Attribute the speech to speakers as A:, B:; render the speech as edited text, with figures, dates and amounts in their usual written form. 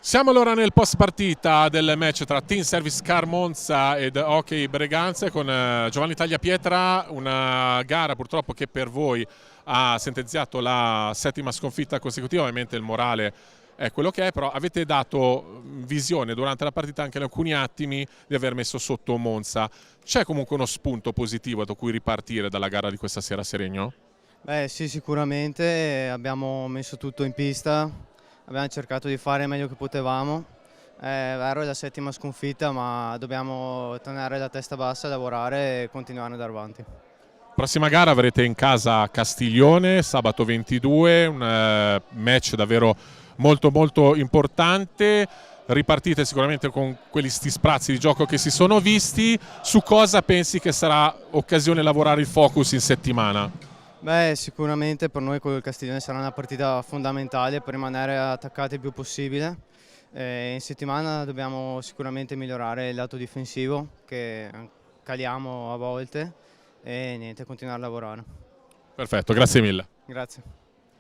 A: Siamo allora nel post partita del match tra Team Service Car Monza ed Hockey Breganze con Giovanni Tagliapietra, una gara purtroppo che per voi ha sentenziato la settima sconfitta consecutiva. Ovviamente il morale è quello che è, però avete dato visione durante la partita anche in alcuni attimi di aver messo sotto Monza. C'è comunque uno spunto positivo da cui ripartire dalla gara di questa sera a Seregno?
B: Beh sì, sicuramente abbiamo messo tutto in pista, abbiamo cercato di fare il meglio che potevamo. È vero, è la settima sconfitta, ma dobbiamo tenere la testa bassa, lavorare e continuare ad andare avanti.
A: Prossima gara avrete in casa Castiglione, sabato 22, un match davvero molto importante. Ripartite sicuramente con quegli sprazzi di gioco che si sono visti. Su cosa pensi che sarà occasione di lavorare il focus in settimana?
B: Beh, sicuramente per noi con il Castiglione sarà una partita fondamentale per rimanere attaccati il più possibile. In settimana dobbiamo sicuramente migliorare il lato difensivo, che caliamo a volte, e niente, continuare a lavorare.
A: Perfetto, grazie mille.
B: Grazie.